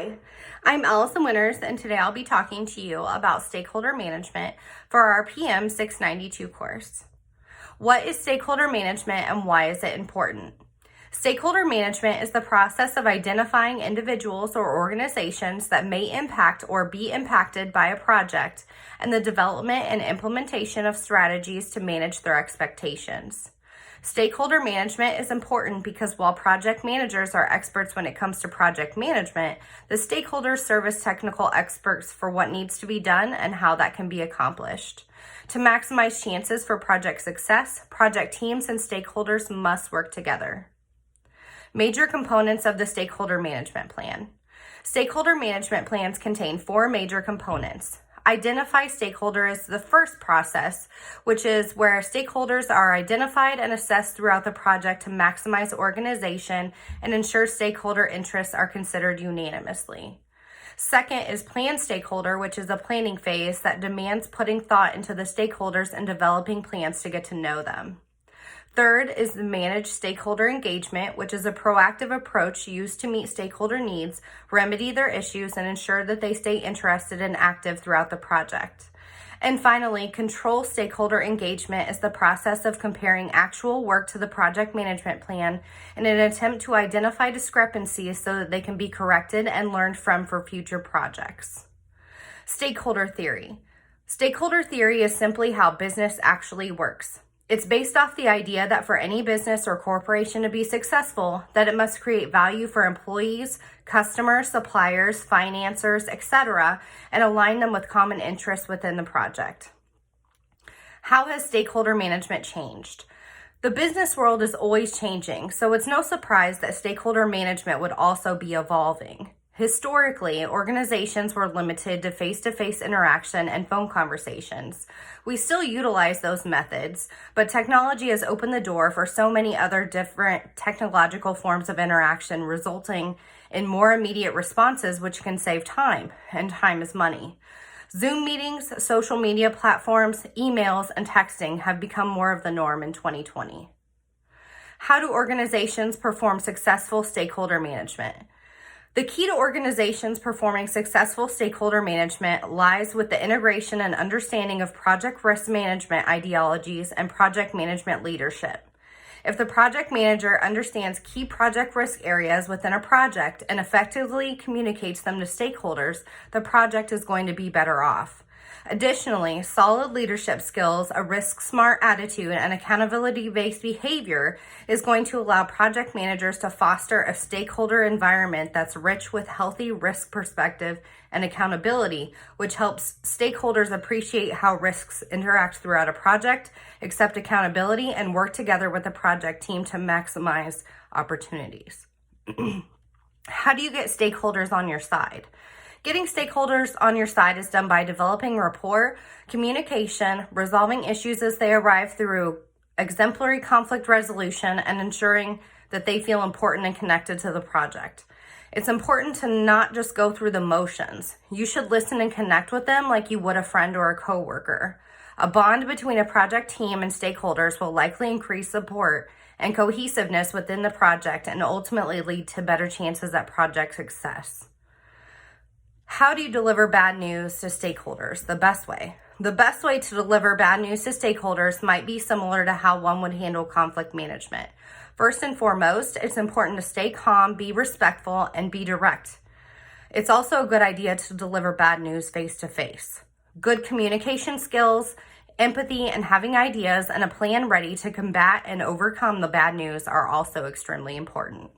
Hi, I'm Allison Winters, and today I'll be talking to you about stakeholder management for our PM 692 course. What is stakeholder management and why is it important? Stakeholder management is the process of identifying individuals or organizations that may impact or be impacted by a project and the development and implementation of strategies to manage their expectations. Stakeholder management is important because while project managers are experts when it comes to project management, the stakeholders serve as technical experts for what needs to be done and how that can be accomplished. To maximize chances for project success, project teams and stakeholders must work together. Major components of the stakeholder management plan. Stakeholder management plans contain 4 major components. Identify stakeholder is the first process, which is where stakeholders are identified and assessed throughout the project to maximize organization and ensure stakeholder interests are considered unanimously. Second is plan stakeholder, which is a planning phase that demands putting thought into the stakeholders and developing plans to get to know them. Third is the manage stakeholder engagement, which is a proactive approach used to meet stakeholder needs, remedy their issues, and ensure that they stay interested and active throughout the project. And finally, control stakeholder engagement is the process of comparing actual work to the project management plan in an attempt to identify discrepancies so that they can be corrected and learned from for future projects. Stakeholder theory. Stakeholder theory is simply how business actually works. It's based off the idea that for any business or corporation to be successful, that it must create value for employees, customers, suppliers, financiers, etc., and align them with common interests within the project. How has stakeholder management changed? The business world is always changing, so it's no surprise that stakeholder management would also be evolving. Historically, organizations were limited to face-to-face interaction and phone conversations. We still utilize those methods, but technology has opened the door for so many other different technological forms of interaction, resulting in more immediate responses, which can save time, and time is money. Zoom meetings, social media platforms, emails, and texting have become more of the norm in 2020. How do organizations perform successful stakeholder management? The key to organizations performing successful stakeholder management lies with the integration and understanding of project risk management ideologies and project management leadership. If the project manager understands key project risk areas within a project and effectively communicates them to stakeholders, the project is going to be better off. Additionally, solid leadership skills, a risk-smart attitude, and accountability-based behavior is going to allow project managers to foster a stakeholder environment that's rich with healthy risk perspective and accountability, which helps stakeholders appreciate how risks interact throughout a project, accept accountability, and work together with the project team to maximize opportunities. How do you get stakeholders on your side? Getting stakeholders on your side is done by developing rapport, communication, resolving issues as they arrive through exemplary conflict resolution, and ensuring that they feel important and connected to the project. It's important to not just go through the motions. You should listen and connect with them like you would a friend or a coworker. A bond between a project team and stakeholders will likely increase support and cohesiveness within the project and ultimately lead to better chances at project success. How do you deliver bad news to stakeholders? The best way. The best way to deliver bad news to stakeholders might be similar to how one would handle conflict management. First and foremost, it's important to stay calm, be respectful, and be direct. It's also a good idea to deliver bad news face-to-face. Good communication skills, empathy, and having ideas and a plan ready to combat and overcome the bad news are also extremely important.